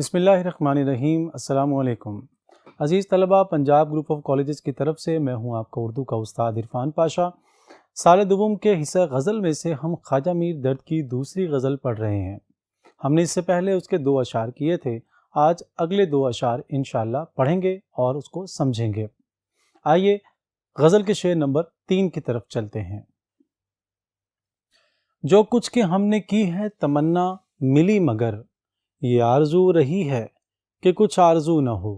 بسم اللہ الرحمن الرحیم۔ السلام علیکم عزیز طلبہ، پنجاب گروپ آف کالجز کی طرف سے میں ہوں آپ کا اردو کا استاد عرفان پاشا۔ سال دوم کے حصہ غزل میں سے ہم خواجہ میر درد کی دوسری غزل پڑھ رہے ہیں۔ ہم نے اس سے پہلے اس کے 2 اشعار کیے تھے، آج اگلے 2 اشعار انشاءاللہ پڑھیں گے اور اس کو سمجھیں گے۔ آئیے غزل کے شعر نمبر 3 کی طرف چلتے ہیں۔ جو کچھ کہ ہم نے کی ہے تمنا ملی مگر، یہ آرزو رہی ہے کہ کچھ آرزو نہ ہو۔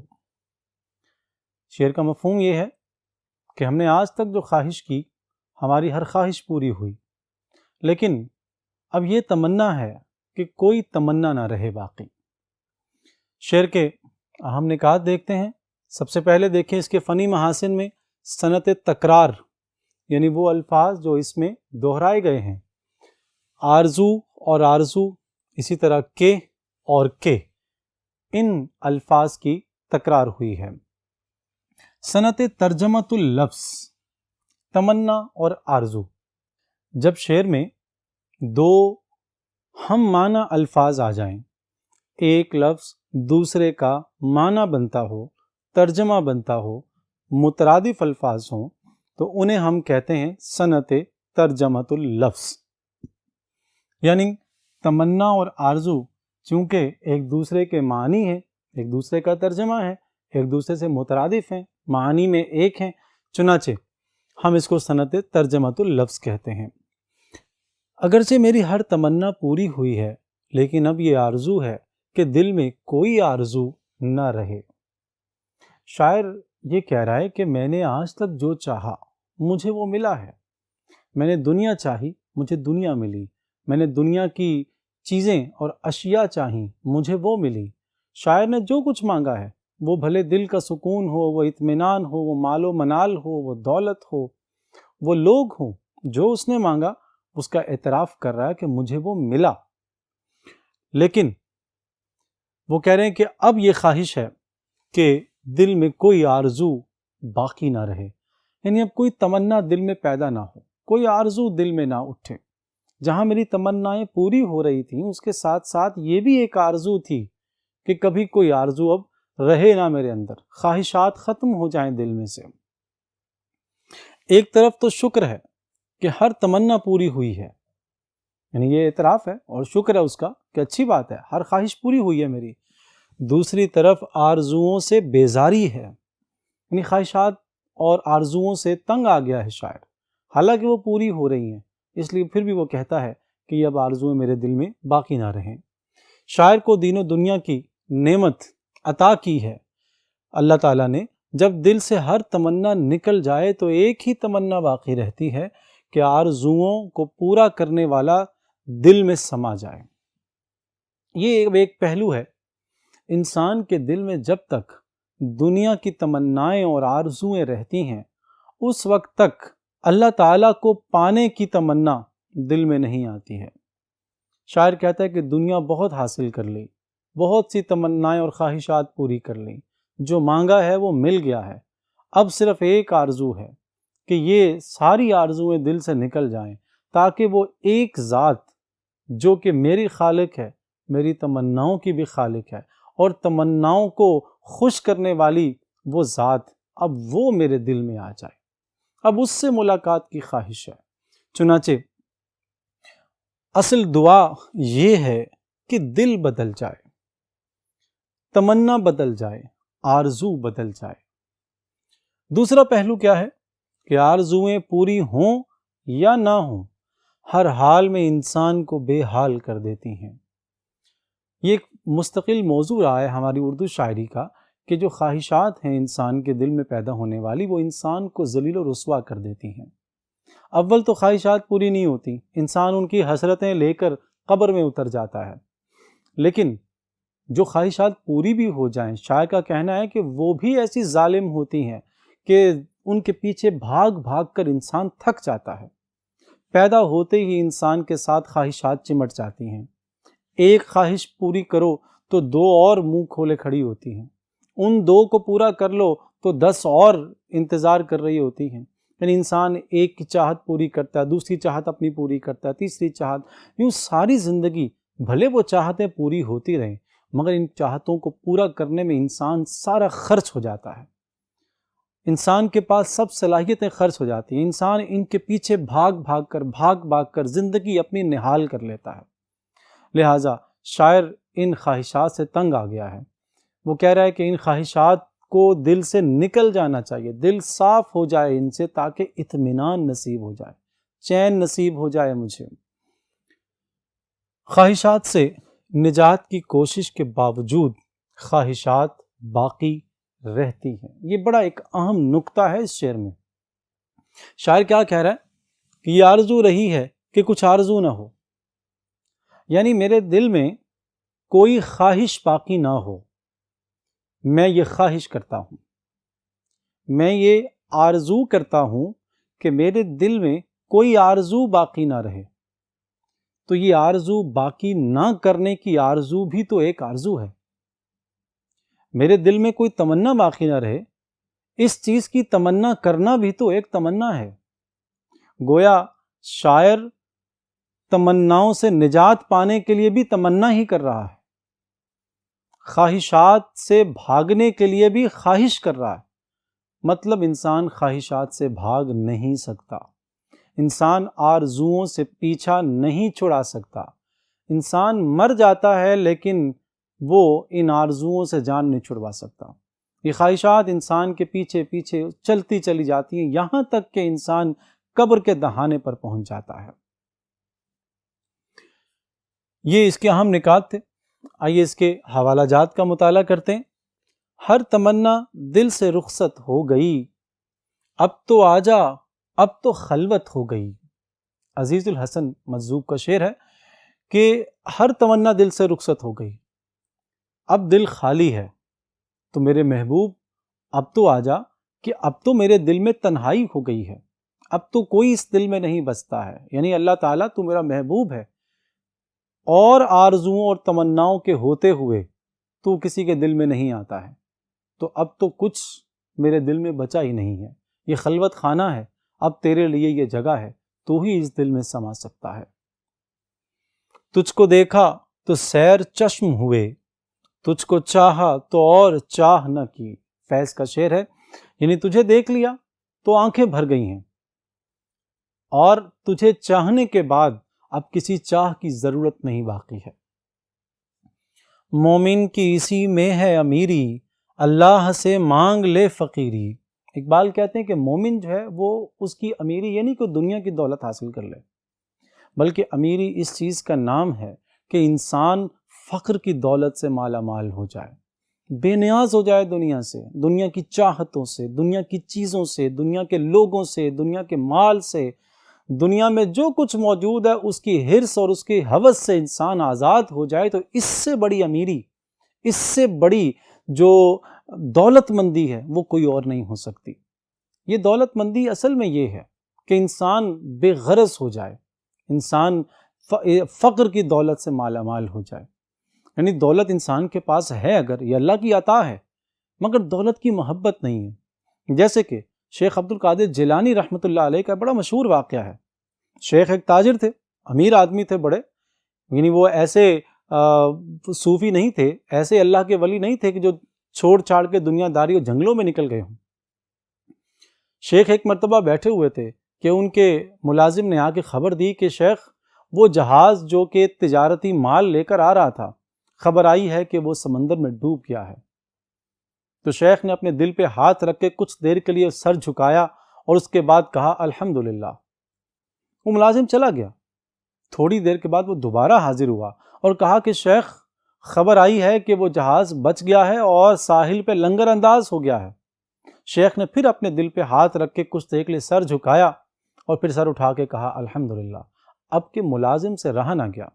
شعر کا مفہوم یہ ہے کہ ہم نے آج تک جو خواہش کی، ہماری ہر خواہش پوری ہوئی، لیکن اب یہ تمنا ہے کہ کوئی تمنا نہ رہے باقی۔ شعر کے اہم نکات دیکھتے ہیں۔ سب سے پہلے دیکھیں اس کے فنی محاسن میں صنعت تکرار، یعنی وہ الفاظ جو اس میں دہرائے گئے ہیں، آرزو اور آرزو، اسی طرح کے اور کے، ان الفاظ کی تکرار ہوئی ہے۔ صنعت ترجمۃ اللفظ، تمنا اور آرزو۔ جب شعر میں 2 ہم معنی الفاظ آ جائیں، ایک لفظ دوسرے کا معنی بنتا ہو، ترجمہ بنتا ہو، مترادف الفاظ ہوں، تو انہیں ہم کہتے ہیں صنعت ترجمۃ اللفظ۔ یعنی تمنا اور آرزو چونکہ ایک دوسرے کے معنی ہیں، ایک دوسرے کا ترجمہ ہے، ایک دوسرے سے مترادف ہیں، معنی میں ایک ہیں، چنانچہ ہم اس کو صنعت ترجمۃ اللفظ کہتے ہیں۔ اگرچہ میری ہر تمنا پوری ہوئی ہے، لیکن اب یہ آرزو ہے کہ دل میں کوئی آرزو نہ رہے۔ شاعر یہ کہہ رہا ہے کہ میں نے آج تک جو چاہا مجھے وہ ملا ہے۔ میں نے دنیا چاہی، مجھے دنیا ملی۔ میں نے دنیا کی چیزیں اور اشیاء چاہیں، مجھے وہ ملی۔ شاعر نے جو کچھ مانگا ہے، وہ بھلے دل کا سکون ہو، وہ اطمینان ہو، وہ مال و منال ہو، وہ دولت ہو، وہ لوگ ہوں، جو اس نے مانگا اس کا اعتراف کر رہا ہے کہ مجھے وہ ملا۔ لیکن وہ کہہ رہے ہیں کہ اب یہ خواہش ہے کہ دل میں کوئی آرزو باقی نہ رہے، یعنی اب کوئی تمنا دل میں پیدا نہ ہو، کوئی آرزو دل میں نہ اٹھے۔ جہاں میری تمنائیں پوری ہو رہی تھیں، اس کے ساتھ ساتھ یہ بھی ایک آرزو تھی کہ کبھی کوئی آرزو اب رہے نہ میرے اندر، خواہشات ختم ہو جائیں دل میں سے۔ ایک طرف تو شکر ہے کہ ہر تمنا پوری ہوئی ہے، یعنی یہ اعتراف ہے اور شکر ہے اس کا کہ اچھی بات ہے، ہر خواہش پوری ہوئی ہے میری۔ دوسری طرف آرزوؤں سے بیزاری ہے، یعنی خواہشات اور آرزوؤں سے تنگ آ گیا ہے شاعر، حالانکہ وہ پوری ہو رہی ہیں، اس لیے پھر بھی وہ کہتا ہے کہ یہ اب آرزویں میرے دل میں باقی نہ رہیں۔ شاعر کو دین و دنیا کی نعمت عطا کی ہے اللہ تعالیٰ نے۔ جب دل سے ہر تمنا نکل جائے تو ایک ہی تمنا باقی رہتی ہے کہ آرزوؤں کو پورا کرنے والا دل میں سما جائے۔ یہ ایک پہلو ہے، انسان کے دل میں جب تک دنیا کی تمنائیں اور آرزویں رہتی ہیں، اس وقت تک اللہ تعالیٰ کو پانے کی تمنا دل میں نہیں آتی ہے۔ شاعر کہتا ہے کہ دنیا بہت حاصل کر لی، بہت سی تمنائیں اور خواہشات پوری کر لی، جو مانگا ہے وہ مل گیا ہے، اب صرف ایک آرزو ہے کہ یہ ساری آرزویں دل سے نکل جائیں، تاکہ وہ ایک ذات جو کہ میری خالق ہے، میری تمناؤں کی بھی خالق ہے، اور تمناؤں کو خوش کرنے والی وہ ذات، اب وہ میرے دل میں آ جائے، اب اس سے ملاقات کی خواہش ہے۔ چنانچہ اصل دعا یہ ہے کہ دل بدل جائے، تمنا بدل جائے، آرزو بدل جائے۔ دوسرا پہلو کیا ہے کہ آرزویں پوری ہوں یا نہ ہوں، ہر حال میں انسان کو بے حال کر دیتی ہیں۔ یہ ایک مستقل موضوع رہا ہے ہماری اردو شاعری کا کہ جو خواہشات ہیں انسان کے دل میں پیدا ہونے والی، وہ انسان کو ذلیل و رسوا کر دیتی ہیں۔ اول تو خواہشات پوری نہیں ہوتی، انسان ان کی حسرتیں لے کر قبر میں اتر جاتا ہے، لیکن جو خواہشات پوری بھی ہو جائیں، شاعر کا کہنا ہے کہ وہ بھی ایسی ظالم ہوتی ہیں کہ ان کے پیچھے بھاگ بھاگ کر انسان تھک جاتا ہے۔ پیدا ہوتے ہی انسان کے ساتھ خواہشات چمٹ جاتی ہیں، ایک خواہش پوری کرو تو 2 اور منہ کھولے کھڑی ہوتی ہیں، ان 2 کو پورا کر لو تو 10 اور انتظار کر رہی ہوتی ہیں۔ یعنی انسان ایک کی چاہت پوری کرتا ہے، دوسری چاہت اپنی پوری کرتا ہے، تیسری چاہت، یوں ساری زندگی بھلے وہ چاہتیں پوری ہوتی رہیں مگر ان چاہتوں کو پورا کرنے میں انسان سارا خرچ ہو جاتا ہے، انسان کے پاس سب صلاحیتیں خرچ ہو جاتی ہیں، انسان ان کے پیچھے بھاگ بھاگ کر زندگی اپنی نہال کر لیتا ہے۔ لہٰذا شاعر ان خواہشات سے تنگ آ گیا ہے، وہ کہہ رہا ہے کہ ان خواہشات کو دل سے نکل جانا چاہیے، دل صاف ہو جائے ان سے، تاکہ اطمینان نصیب ہو جائے، چین نصیب ہو جائے مجھے۔ خواہشات سے نجات کی کوشش کے باوجود خواہشات باقی رہتی ہیں، یہ بڑا ایک اہم نکتہ ہے اس شعر میں۔ شاعر کیا کہہ رہا ہے کہ یہ آرزو رہی ہے کہ کچھ آرزو نہ ہو، یعنی میرے دل میں کوئی خواہش باقی نہ ہو، میں یہ خواہش کرتا ہوں، میں یہ آرزو کرتا ہوں کہ میرے دل میں کوئی آرزو باقی نہ رہے۔ تو یہ آرزو باقی نہ کرنے کی آرزو بھی تو ایک آرزو ہے، میرے دل میں کوئی تمنا باقی نہ رہے، اس چیز کی تمنا کرنا بھی تو ایک تمنا ہے۔ گویا شاعر تمناؤں سے نجات پانے کے لیے بھی تمنا ہی کر رہا ہے، خواہشات سے بھاگنے کے لیے بھی خواہش کر رہا ہے۔ مطلب انسان خواہشات سے بھاگ نہیں سکتا، انسان آرزوؤں سے پیچھا نہیں چھڑا سکتا، انسان مر جاتا ہے لیکن وہ ان آرزوؤں سے جان نہیں چھڑوا سکتا۔ یہ خواہشات انسان کے پیچھے پیچھے چلتی چلی جاتی ہیں، یہاں تک کہ انسان قبر کے دہانے پر پہنچ جاتا ہے۔ یہ اس کے اہم نکات تھے، آئیے اس کے حوالہ جات کا مطالعہ کرتے ہیں۔ ہر تمنا دل سے رخصت ہو گئی، اب تو آجا اب تو خلوت ہو گئی۔ عزیز الحسن مجذوب کا شعر ہے کہ ہر تمنا دل سے رخصت ہو گئی، اب دل خالی ہے، تو میرے محبوب اب تو آجا کہ اب تو میرے دل میں تنہائی ہو گئی ہے، اب تو کوئی اس دل میں نہیں بستا ہے، یعنی اللہ تعالیٰ تو میرا محبوب ہے، اور آرزوؤں اور تمناؤں کے ہوتے ہوئے تو کسی کے دل میں نہیں آتا ہے، تو اب تو کچھ میرے دل میں بچا ہی نہیں ہے، یہ خلوت خانہ ہے، اب تیرے لیے یہ جگہ ہے، تو ہی اس دل میں سما سکتا ہے۔ تجھ کو دیکھا تو سیر چشم ہوئے، تجھ کو چاہا تو اور چاہ نہ کی۔ فیض کا شعر ہے، یعنی تجھے دیکھ لیا تو آنکھیں بھر گئی ہیں، اور تجھے چاہنے کے بعد اب کسی چاہ کی ضرورت نہیں باقی ہے۔ مومن کی اسی میں ہے امیری، اللہ سے مانگ لے فقیری۔ اقبال کہتے ہیں کہ مومن جو ہے وہ اس کی امیری یہ نہیں کہ دنیا کی دولت حاصل کر لے، بلکہ امیری اس چیز کا نام ہے کہ انسان فقر کی دولت سے مالا مال ہو جائے، بے نیاز ہو جائے دنیا سے، دنیا کی چاہتوں سے، دنیا کی چیزوں سے، دنیا کے لوگوں سے، دنیا کے مال سے، دنیا میں جو کچھ موجود ہے اس کی حرص اور اس کی ہوس سے انسان آزاد ہو جائے، تو اس سے بڑی امیری، اس سے بڑی جو دولت مندی ہے وہ کوئی اور نہیں ہو سکتی۔ یہ دولت مندی اصل میں یہ ہے کہ انسان بے غرض ہو جائے، انسان فقر کی دولت سے مالا مال ہو جائے، یعنی دولت انسان کے پاس ہے، اگر یہ اللہ کی عطا ہے، مگر دولت کی محبت نہیں ہے۔ جیسے کہ شیخ عبد القادر جیلانی رحمۃ اللہ علیہ کا بڑا مشہور واقعہ ہے۔ شیخ ایک تاجر تھے، امیر آدمی تھے بڑے، یعنی وہ ایسے صوفی نہیں تھے، ایسے اللہ کے ولی نہیں تھے کہ جو چھوڑ چھاڑ کے دنیا داری اور جنگلوں میں نکل گئے ہوں۔ شیخ ایک مرتبہ بیٹھے ہوئے تھے کہ ان کے ملازم نے آ کے خبر دی کہ شیخ وہ جہاز جو کہ تجارتی مال لے کر آ رہا تھا، خبر آئی ہے کہ وہ سمندر میں ڈوب گیا ہے۔ تو شیخ نے اپنے دل پہ ہاتھ رکھ کے کچھ دیر کے لیے سر جھکایا اور اس کے بعد کہا الحمدللہ۔ وہ ملازم چلا گیا، تھوڑی دیر کے بعد وہ دوبارہ حاضر ہوا اور کہا کہ شیخ خبر آئی ہے کہ وہ جہاز بچ گیا ہے اور ساحل پہ لنگر انداز ہو گیا ہے۔ شیخ نے پھر اپنے دل پہ ہاتھ رکھ کے کچھ دیر کے لیے سر جھکایا اور پھر سر اٹھا کے کہا الحمدللہ۔ اب کہ ملازم سے رہا نہ گیا،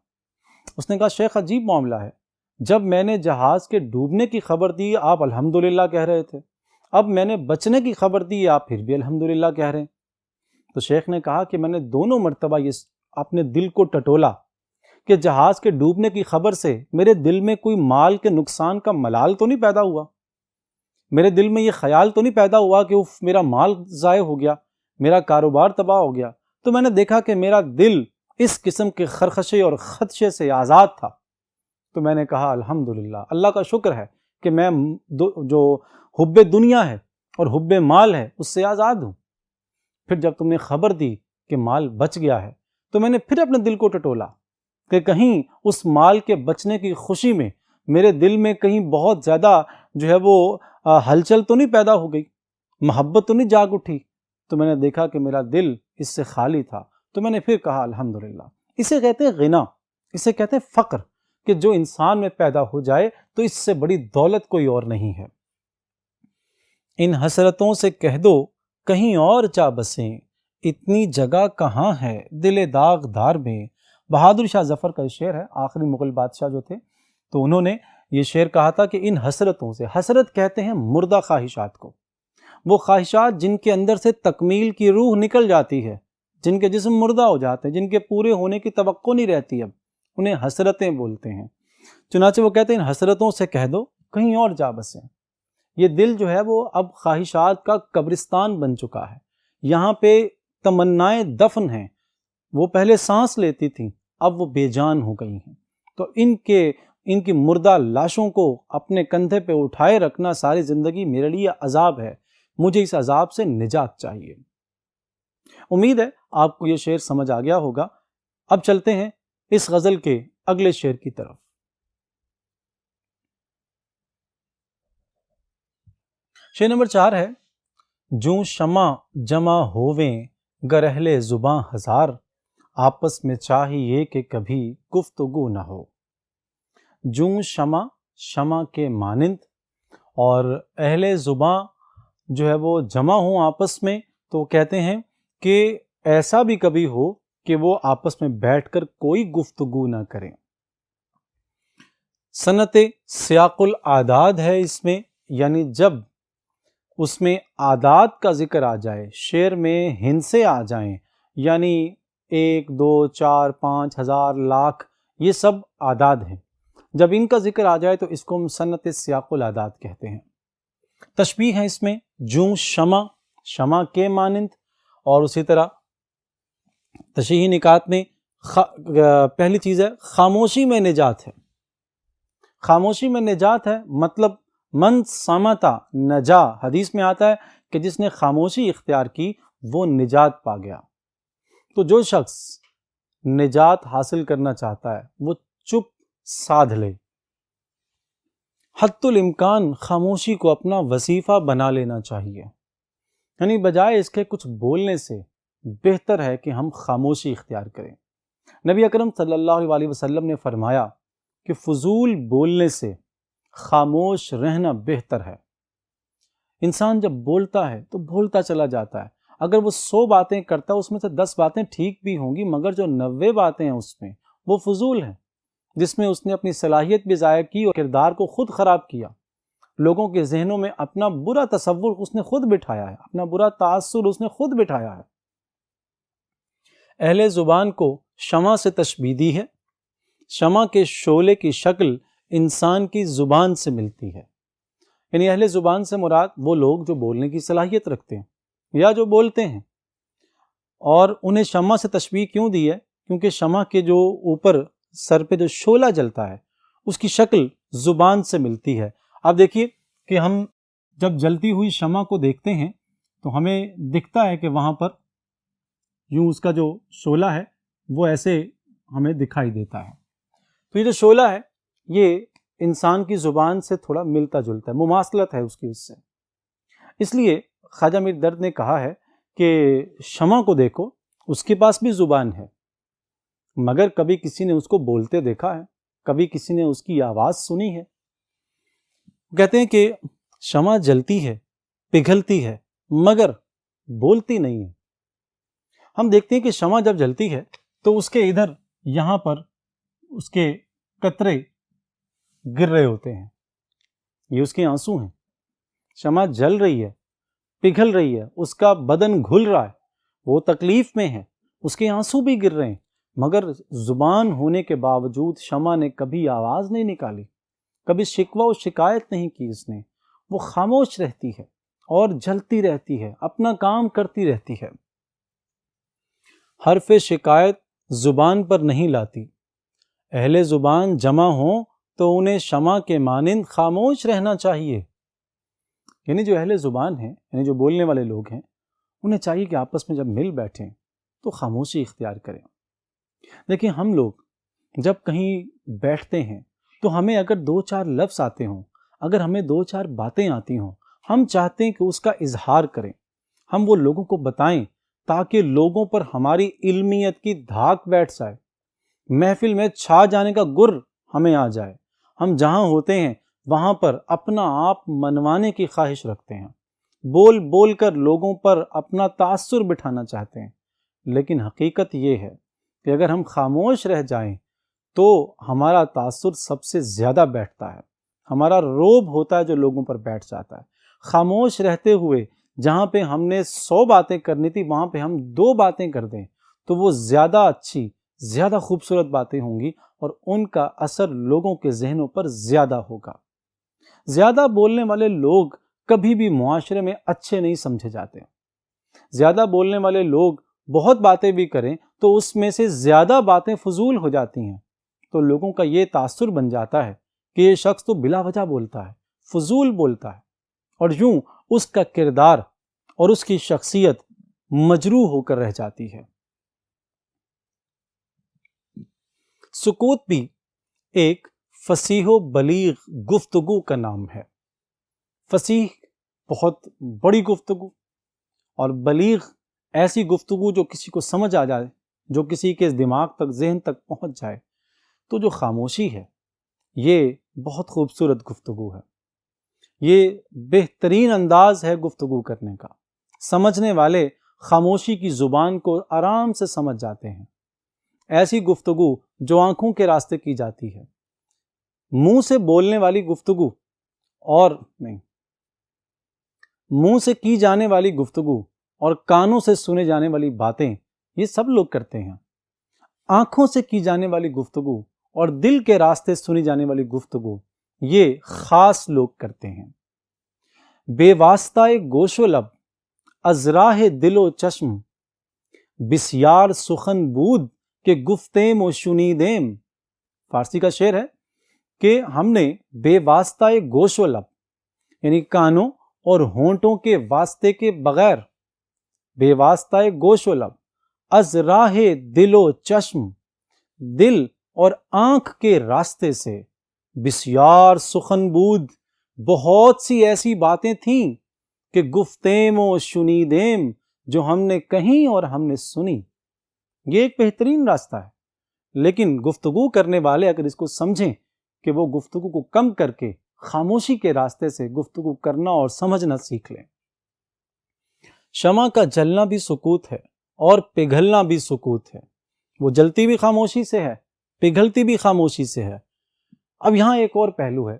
اس نے کہا شیخ عجیب معاملہ ہے، جب میں نے جہاز کے ڈوبنے کی خبر دی آپ الحمدللہ کہہ رہے تھے، اب میں نے بچنے کی خبر دی آپ پھر بھی الحمدللہ کہہ رہے ہیں۔ تو شیخ نے کہا کہ میں نے دونوں مرتبہ یہ اپنے دل کو ٹٹولا کہ جہاز کے ڈوبنے کی خبر سے میرے دل میں کوئی مال کے نقصان کا ملال تو نہیں پیدا ہوا، میرے دل میں یہ خیال تو نہیں پیدا ہوا کہ میرا مال ضائع ہو گیا، میرا کاروبار تباہ ہو گیا۔ تو میں نے دیکھا کہ میرا دل اس قسم کے خرخشے اور خدشے سے آزاد تھا، تو میں نے کہا الحمدللہ، اللہ کا شکر ہے کہ میں جو حب دنیا ہے اور حب مال ہے اس سے آزاد ہوں۔ پھر جب تم نے خبر دی کہ مال بچ گیا ہے تو میں نے پھر اپنے دل کو ٹٹولا کہ کہیں اس مال کے بچنے کی خوشی میں میرے دل میں کہیں بہت زیادہ جو ہے وہ ہلچل تو نہیں پیدا ہو گئی، محبت تو نہیں جاگ اٹھی۔ تو میں نے دیکھا کہ میرا دل اس سے خالی تھا، تو میں نے پھر کہا الحمدللہ۔ اسے کہتے ہیں غنا، اسے کہتے ہیں فقر، کہ جو انسان میں پیدا ہو جائے تو اس سے بڑی دولت کوئی اور نہیں ہے۔ ان حسرتوں سے کہہ دو کہیں اور جا بسیں، اتنی جگہ کہاں ہے دل داغدار میں۔ بہادر شاہ ظفر کا شعر ہے، آخری مغل بادشاہ جو تھے، تو انہوں نے یہ شعر کہا تھا کہ ان حسرتوں سے، حسرت کہتے ہیں مردہ خواہشات کو، وہ خواہشات جن کے اندر سے تکمیل کی روح نکل جاتی ہے، جن کے جسم مردہ ہو جاتے ہیں، جن کے پورے ہونے کی توقع نہیں رہتی، اب انہیں حسرتیں بولتے ہیں۔ چنانچہ وہ کہتے ہیں ان حسرتوں سے کہہ دو کہیں اور جا بسیں۔ یہ دل جو ہے وہ اب خواہشات کا قبرستان بن چکا ہے، یہاں پہ تمنائیں دفن ہیں، وہ پہلے سانس لیتی تھیں اب وہ بے جان ہو گئی ہیں، تو ان کی مردہ لاشوں کو اپنے کندھے پہ اٹھائے رکھنا ساری زندگی میرے لیے عذاب ہے، مجھے اس عذاب سے نجات چاہیے۔ امید ہے آپ کو یہ شعر سمجھ آ گیا ہوگا۔ اب چلتے ہیں اس غزل کے اگلے شعر کی طرف۔ شعر نمبر 4 ہے، جوں شمع جمع ہوویں گر اہل زباں ہزار، آپس میں چاہیے کہ کبھی گفتگو نہ ہو۔ جوں شمع کے مانند، اور اہل زباں جو ہے وہ جمع ہوں آپس میں، تو کہتے ہیں کہ ایسا بھی کبھی ہو کہ وہ آپس میں بیٹھ کر کوئی گفتگو نہ کریں۔ صنعت سیاق العادات ہے اس میں، یعنی جب اس میں عادات کا ذکر آ جائے، شعر میں ہندسے آ جائیں، یعنی 1 2 4 5 ہزار لاکھ، یہ سب عادات ہیں، جب ان کا ذکر آ جائے تو اس کو ہم صنعت سیاق العادات کہتے ہیں۔ تشبیہ ہے اس میں، جوں شمع کے مانند، اور اسی طرح تشریحی نکات میں پہلی چیز ہے خاموشی میں نجات ہے۔ خاموشی میں نجات ہے مطلب من صمتا نجا، حدیث میں آتا ہے کہ جس نے خاموشی اختیار کی وہ نجات پا گیا۔ تو جو شخص نجات حاصل کرنا چاہتا ہے وہ چپ سادھ لے، حد الامکان خاموشی کو اپنا وظیفہ بنا لینا چاہیے، یعنی بجائے اس کے کچھ بولنے سے بہتر ہے کہ ہم خاموشی اختیار کریں۔ نبی اکرم صلی اللہ علیہ وسلم نے فرمایا کہ فضول بولنے سے خاموش رہنا بہتر ہے۔ انسان جب بولتا ہے تو بولتا چلا جاتا ہے، اگر وہ 100 باتیں کرتا ہے اس میں سے 10 باتیں ٹھیک بھی ہوں گی، مگر جو 90 باتیں ہیں اس میں وہ فضول ہیں، جس میں اس نے اپنی صلاحیت بھی ضائع کی اور کردار کو خود خراب کیا، لوگوں کے ذہنوں میں اپنا برا تصور اس نے خود بٹھایا ہے، اپنا برا تاثر اس نے خود بٹھایا ہے۔ اہل زبان کو شمع سے تشبیہ دی ہے، شمع کے شعلے کی شکل انسان کی زبان سے ملتی ہے، یعنی اہل زبان سے مراد وہ لوگ جو بولنے کی صلاحیت رکھتے ہیں یا جو بولتے ہیں، اور انہیں شمع سے تشبیہ کیوں دی ہے؟ کیونکہ شمع کے جو اوپر سر پہ جو شعلہ جلتا ہے اس کی شکل زبان سے ملتی ہے۔ اب دیکھیے کہ ہم جب جلتی ہوئی شمع کو دیکھتے ہیں تو ہمیں دکھتا ہے کہ وہاں پر یوں اس کا جو شعلہ ہے وہ ایسے ہمیں دکھائی دیتا ہے، تو یہ جو شعلہ ہے یہ انسان کی زبان سے تھوڑا ملتا جلتا ہے، مماثلت ہے اس کی اس سے۔ اس لیے خواجہ میر درد نے کہا ہے کہ شمع کو دیکھو، اس کے پاس بھی زبان ہے، مگر کبھی کسی نے اس کو بولتے دیکھا ہے، کبھی کسی نے اس کی آواز سنی ہے۔ کہتے ہیں کہ شمع جلتی ہے، پگھلتی ہے، مگر بولتی نہیں ہے۔ ہم دیکھتے ہیں کہ شمع جب جلتی ہے تو اس کے ادھر یہاں پر اس کے قطرے گر رہے ہوتے ہیں، یہ اس کے آنسو ہیں۔ شمع جل رہی ہے، پگھل رہی ہے، اس کا بدن گھل رہا ہے، وہ تکلیف میں ہے، اس کے آنسو بھی گر رہے ہیں، مگر زبان ہونے کے باوجود شمع نے کبھی آواز نہیں نکالی، کبھی شکوہ و شکایت نہیں کی، اس نے وہ خاموش رہتی ہے اور جلتی رہتی ہے، اپنا کام کرتی رہتی ہے۔ حرف شکایت زبان پر نہیں لاتی، اہل زبان جمع ہوں تو انہیں شمع کے مانند خاموش رہنا چاہیے۔ یعنی جو اہل زبان ہیں، یعنی جو بولنے والے لوگ ہیں، انہیں چاہیے کہ آپس میں جب مل بیٹھیں تو خاموشی اختیار کریں۔ دیکھیں، ہم لوگ جب کہیں بیٹھتے ہیں تو ہمیں اگر 2-4 لفظ آتے ہوں، اگر ہمیں 2-4 باتیں آتی ہوں، ہم چاہتے ہیں کہ اس کا اظہار کریں، ہم وہ لوگوں کو بتائیں تاکہ لوگوں پر ہماری علمیت کی دھاک بیٹھ جائے، محفل میں چھا جانے کا گر ہمیں آ جائے۔ ہم جہاں ہوتے ہیں وہاں پر اپنا آپ منوانے کی خواہش رکھتے ہیں، بول بول کر لوگوں پر اپنا تاثر بٹھانا چاہتے ہیں، لیکن حقیقت یہ ہے کہ اگر ہم خاموش رہ جائیں تو ہمارا تاثر سب سے زیادہ بیٹھتا ہے، ہمارا روب ہوتا ہے جو لوگوں پر بیٹھ جاتا ہے۔ خاموش رہتے ہوئے جہاں پہ ہم نے 100 باتیں کرنی تھی وہاں پہ ہم 2 باتیں کر دیں تو وہ زیادہ اچھی، زیادہ خوبصورت باتیں ہوں گی اور ان کا اثر لوگوں کے ذہنوں پر زیادہ ہوگا۔ زیادہ بولنے والے لوگ کبھی بھی معاشرے میں اچھے نہیں سمجھے جاتے۔ زیادہ بولنے والے لوگ بہت باتیں بھی کریں تو اس میں سے زیادہ باتیں فضول ہو جاتی ہیں، تو لوگوں کا یہ تاثر بن جاتا ہے کہ یہ شخص تو بلا وجہ بولتا ہے، فضول بولتا ہے، اور یوں اس کا کردار اور اس کی شخصیت مجروح ہو کر رہ جاتی ہے۔ سکوت بھی ایک فصیح و بلیغ گفتگو کا نام ہے۔ فصیح بہت بڑی گفتگو، اور بلیغ ایسی گفتگو جو کسی کو سمجھ آ جائے، جو کسی کے دماغ تک، ذہن تک پہنچ جائے۔ تو جو خاموشی ہے یہ بہت خوبصورت گفتگو ہے، یہ بہترین انداز ہے گفتگو کرنے کا۔ سمجھنے والے خاموشی کی زبان کو آرام سے سمجھ جاتے ہیں۔ ایسی گفتگو جو آنکھوں کے راستے کی جاتی ہے، منہ سے بولنے والی گفتگو اور نہیں، منہ سے کی جانے والی گفتگو اور کانوں سے سنے جانے والی باتیں یہ سب لوگ کرتے ہیں۔ آنکھوں سے کی جانے والی گفتگو اور دل کے راستے سنی جانے والی گفتگو یہ خاص لوگ کرتے ہیں۔ بے واسطہ گوش و لب از راہ دل و چشم، بسیار سخن بود کہ گفتیم و شنیدیم۔ فارسی کا شعر ہے کہ ہم نے بے واسطہ گوش و لب، یعنی کانوں اور ہونٹوں کے واسطے کے بغیر، بے واسطہ گوش و لب از راہ دل و چشم، دل اور آنکھ کے راستے سے، بسیار سخن بود، بہت سی ایسی باتیں تھیں کہ گفتیم و شنیدیم، جو ہم نے کہیں اور ہم نے سنی۔ یہ ایک بہترین راستہ ہے، لیکن گفتگو کرنے والے اگر اس کو سمجھیں کہ وہ گفتگو کو کم کر کے خاموشی کے راستے سے گفتگو کرنا اور سمجھنا سیکھ لیں۔ شمع کا جلنا بھی سکوت ہے اور پگھلنا بھی سکوت ہے، وہ جلتی بھی خاموشی سے ہے، پگھلتی بھی خاموشی سے ہے۔ اب یہاں ایک اور پہلو ہے،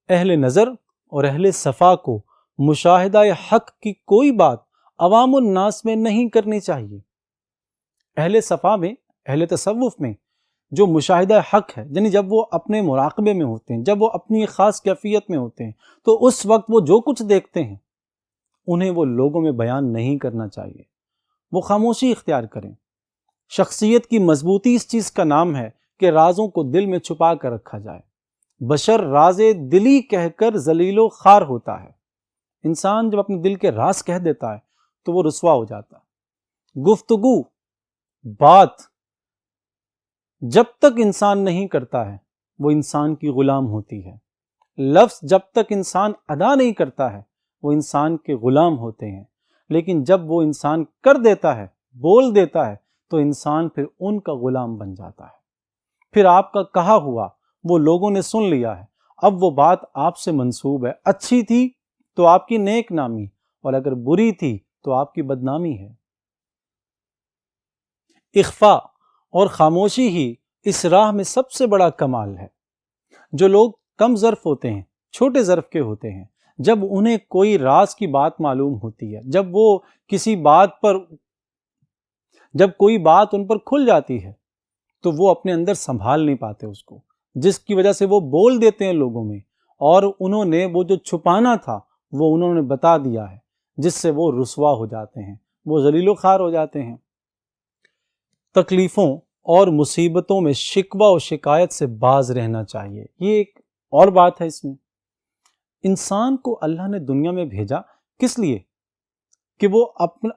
اہل نظر اور اہل صفا کو مشاہدہ حق کی کوئی بات عوام الناس میں نہیں کرنی چاہیے۔ اہل صفا میں، اہل تصوف میں جو مشاہدہ حق ہے، یعنی جب وہ اپنے مراقبے میں ہوتے ہیں، جب وہ اپنی خاص کیفیت میں ہوتے ہیں، تو اس وقت وہ جو کچھ دیکھتے ہیں انہیں وہ لوگوں میں بیان نہیں کرنا چاہیے، وہ خاموشی اختیار کریں۔ شخصیت کی مضبوطی اس چیز کا نام ہے کہ رازوں کو دل میں چھپا کر رکھا جائے۔ بشر راز دلی کہہ کر ذلیل و خوار ہوتا ہے۔ انسان جب اپنے دل کے راز کہہ دیتا ہے تو وہ رسوا ہو جاتا ہے۔ گفتگو، بات جب تک انسان نہیں کرتا ہے وہ انسان کی غلام ہوتی ہے۔ لفظ جب تک انسان ادا نہیں کرتا ہے وہ انسان کے غلام ہوتے ہیں، لیکن جب وہ انسان کر دیتا ہے، بول دیتا ہے، تو انسان پھر ان کا غلام بن جاتا ہے۔ پھر آپ کا کہا ہوا وہ لوگوں نے سن لیا ہے، اب وہ بات آپ سے منسوب ہے، اچھی تھی تو آپ کی نیک نامی، اور اگر بری تھی تو آپ کی بدنامی ہے۔ اخفا اور خاموشی ہی اس راہ میں سب سے بڑا کمال ہے۔ جو لوگ کم ظرف ہوتے ہیں، چھوٹے ظرف کے ہوتے ہیں، جب انہیں کوئی راز کی بات معلوم ہوتی ہے، جب وہ کسی بات پر، جب کوئی بات ان پر کھل جاتی ہے تو وہ اپنے اندر سنبھال نہیں پاتے اس کو، جس کی وجہ سے وہ بول دیتے ہیں لوگوں میں، اور انہوں نے وہ جو چھپانا تھا وہ انہوں نے بتا دیا ہے، جس سے وہ رسوا ہو جاتے ہیں، وہ ذلیل و خوار ہو جاتے ہیں۔ تکلیفوں اور مصیبتوں میں شکوہ و شکایت سے باز رہنا چاہیے۔ یہ ایک اور بات ہے اس میں، انسان کو اللہ نے دنیا میں بھیجا کس لیے؟ کہ وہ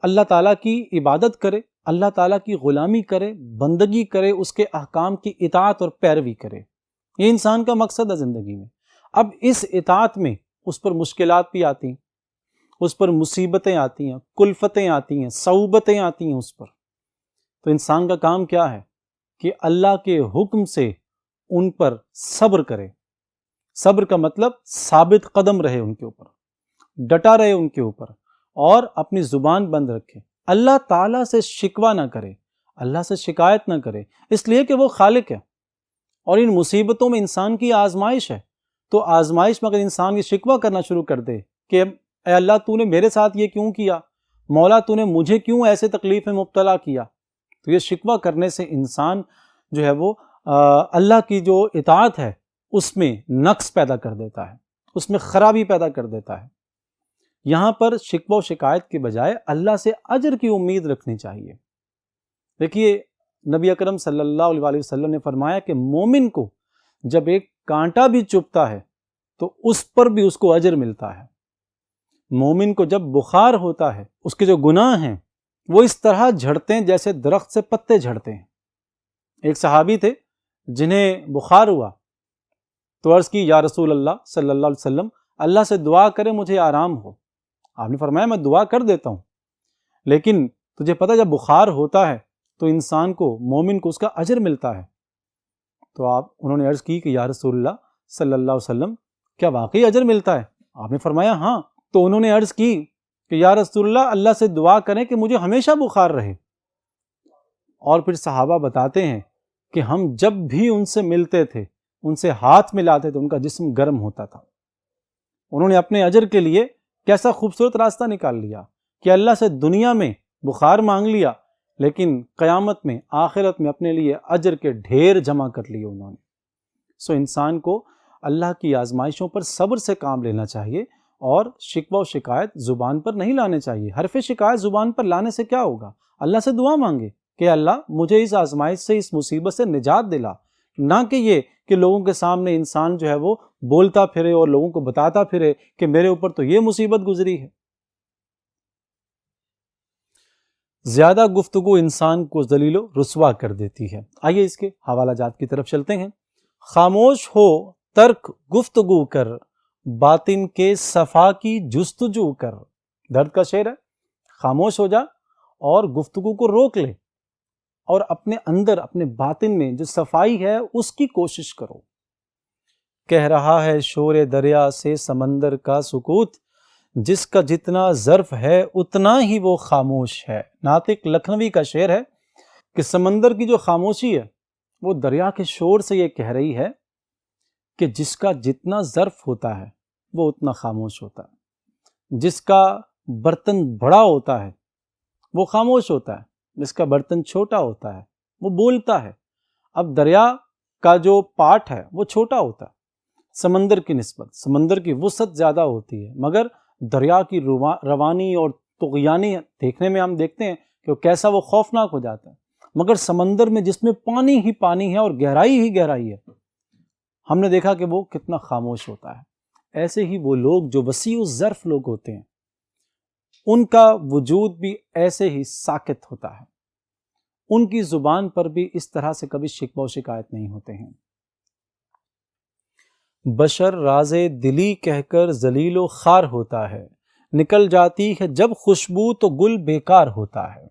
اللہ تعالیٰ کی عبادت کرے، اللہ تعالیٰ کی غلامی کرے، بندگی کرے، اس کے احکام کی اطاعت اور پیروی کرے۔ یہ انسان کا مقصد ہے زندگی میں۔ اب اس اطاعت میں اس پر مشکلات بھی آتی ہیں، اس پر مصیبتیں آتی ہیں، کلفتیں آتی ہیں، صعوبتیں آتی ہیں اس پر۔ تو انسان کا کام کیا ہے کہ اللہ کے حکم سے ان پر صبر کرے۔ صبر کا مطلب ثابت قدم رہے ان کے اوپر، ڈٹا رہے ان کے اوپر، اور اپنی زبان بند رکھے۔ اللہ تعالیٰ سے شکوہ نہ کرے، اللہ سے شکایت نہ کرے، اس لیے کہ وہ خالق ہے، اور ان مصیبتوں میں انسان کی آزمائش ہے۔ تو آزمائش میں اگر انسان یہ شکوہ کرنا شروع کر دے کہ اے اللہ تو نے میرے ساتھ یہ کیوں کیا، مولا تو نے مجھے کیوں ایسے تکلیف میں مبتلا کیا، تو یہ شکوہ کرنے سے انسان جو ہے وہ اللہ کی جو اطاعت ہے اس میں نقص پیدا کر دیتا ہے، اس میں خرابی پیدا کر دیتا ہے۔ یہاں پر شکوہ و شکایت کے بجائے اللہ سے اجر کی امید رکھنی چاہیے۔ دیکھیے نبی اکرم صلی اللہ علیہ وسلم نے فرمایا کہ مومن کو جب ایک کانٹا بھی چبھتا ہے تو اس پر بھی اس کو اجر ملتا ہے۔ مومن کو جب بخار ہوتا ہے، اس کے جو گناہ ہیں وہ اس طرح جھڑتے ہیں جیسے درخت سے پتے جھڑتے ہیں۔ ایک صحابی تھے جنہیں بخار ہوا تو عرض کی یا رسول اللہ صلی اللہ علیہ وسلم، اللہ سے دعا کرے مجھے آرام ہو۔ آپ نے فرمایا میں دعا کر دیتا ہوں، لیکن تجھے پتہ جب بخار ہوتا ہے تو انسان کو، مومن کو اس کا اجر ملتا ہے۔ تو انہوں نے عرض کی کہ یا رسول اللہ صلی اللہ علیہ وسلم کیا واقعی اجر ملتا ہے؟ آپ نے فرمایا ہاں۔ تو انہوں نے عرض کی کہ یا رسول اللہ اللہ سے دعا کریں کہ مجھے ہمیشہ بخار رہے۔ اور پھر صحابہ بتاتے ہیں کہ ہم جب بھی ان سے ملتے تھے، ان سے ہاتھ ملاتے تھے، ان کا جسم گرم ہوتا تھا۔ انہوں نے اپنے اجر کے لیے کیسا خوبصورت راستہ نکال لیا کہ اللہ سے دنیا میں بخار مانگ لیا، لیکن قیامت میں، آخرت میں اپنے لیے اجر کے ڈھیر جمع کر لیے انہوں نے۔ انسان کو اللہ کی آزمائشوں پر صبر سے کام لینا چاہیے، اور شکوہ و شکایت زبان پر نہیں لانے چاہیے۔ حرف شکایت زبان پر لانے سے کیا ہوگا؟ اللہ سے دعا مانگے کہ اللہ مجھے اس آزمائش سے، اس مصیبت سے نجات دلا، نہ کہ یہ کہ لوگوں کے سامنے انسان جو ہے وہ بولتا پھرے اور لوگوں کو بتاتا پھرے کہ میرے اوپر تو یہ مصیبت گزری ہے۔ زیادہ گفتگو انسان کو ذلیل و رسوا کر دیتی ہے۔ آئیے اس کے حوالہ جات کی طرف چلتے ہیں۔ خاموش ہو ترک گفتگو کر، باطن کے صفا کی جستجو کر۔ درد کا شعر ہے، خاموش ہو جا اور گفتگو کو روک لے، اور اپنے اندر، اپنے باطن میں جو صفائی ہے اس کی کوشش کرو۔ کہہ رہا ہے شور دریا سے سمندر کا سکوت، جس کا جتنا ظرف ہے اتنا ہی وہ خاموش ہے۔ ناطق لکھنوی کا شعر ہے کہ سمندر کی جو خاموشی ہے وہ دریا کے شور سے یہ کہہ رہی ہے کہ جس کا جتنا ظرف ہوتا ہے وہ اتنا خاموش ہوتا ہے، جس کا برتن بڑا ہوتا ہے وہ خاموش ہوتا ہے، جس کا برتن چھوٹا ہوتا ہے وہ بولتا ہے۔ اب دریا کا جو پارٹ ہے وہ چھوٹا ہوتا ہے سمندر کی نسبت، سمندر کی وسعت زیادہ ہوتی ہے، مگر دریا کی روانی اور طغیانی دیکھنے میں ہم دیکھتے ہیں کہ کیسا وہ خوفناک ہو جاتا ہے۔ مگر سمندر میں جس میں پانی ہی پانی ہے اور گہرائی ہی گہرائی ہے، ہم نے دیکھا کہ وہ کتنا خاموش ہوتا ہے۔ ایسے ہی وہ لوگ جو وسیع الظرف لوگ ہوتے ہیں، ان کا وجود بھی ایسے ہی ساکت ہوتا ہے، ان کی زبان پر بھی اس طرح سے کبھی شکوہ و شکایت نہیں ہوتے ہیں۔ بشر راز دلی کہہ کر ذلیل و خوار ہوتا ہے، نکل جاتی ہے جب خوشبو تو گل بیکار ہوتا ہے۔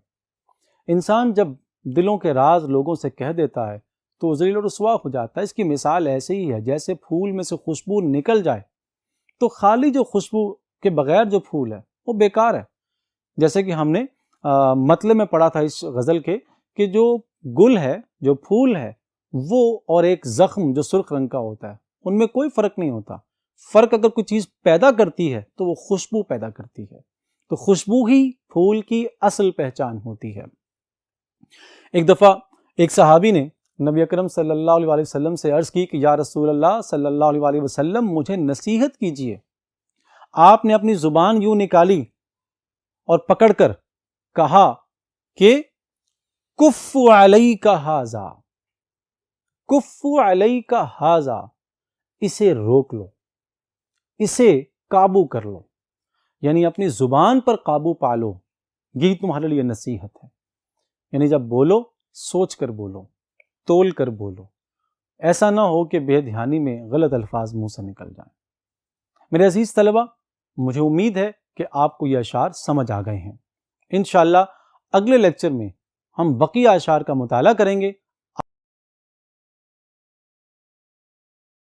انسان جب دلوں کے راز لوگوں سے کہہ دیتا ہے تو ذلیل و رسوا ہو جاتا ہے۔ اس کی مثال ایسے ہی ہے جیسے پھول میں سے خوشبو نکل جائے تو خالی جو خوشبو کے بغیر جو پھول ہے وہ بیکار ہے۔ جیسے کہ ہم نے مطلب میں پڑھا تھا اس غزل کے کہ جو گل ہے، جو پھول ہے، وہ اور ایک زخم جو سرخ رنگ کا ہوتا ہے، ان میں کوئی فرق نہیں ہوتا۔ فرق اگر کوئی چیز پیدا کرتی ہے تو وہ خوشبو پیدا کرتی ہے، تو خوشبو ہی پھول کی اصل پہچان ہوتی ہے۔ ایک دفعہ ایک صحابی نے نبی اکرم صلی اللہ علیہ وسلم سے عرض کی کہ یا رسول اللہ صلی اللہ علیہ وسلم مجھے نصیحت کیجیے۔ آپ نے اپنی زبان یوں نکالی اور پکڑ کر کہا کہ کف علیک ھذا، کف علیک ھذا، اسے روک لو، اسے قابو کر لو، یعنی اپنی زبان پر قابو پالو، یہی تمہارے لیے نصیحت ہے۔ یعنی جب بولو سوچ کر بولو، تول کر بولو، ایسا نہ ہو کہ بے دھیانی میں غلط الفاظ منہ سے نکل جائیں۔ میرے عزیز طلبہ، مجھے امید ہے کہ آپ کو یہ اشعار سمجھ آ گئے ہیں۔ انشاءاللہ اگلے لیکچر میں ہم بقیہ اشعار کا مطالعہ کریں گے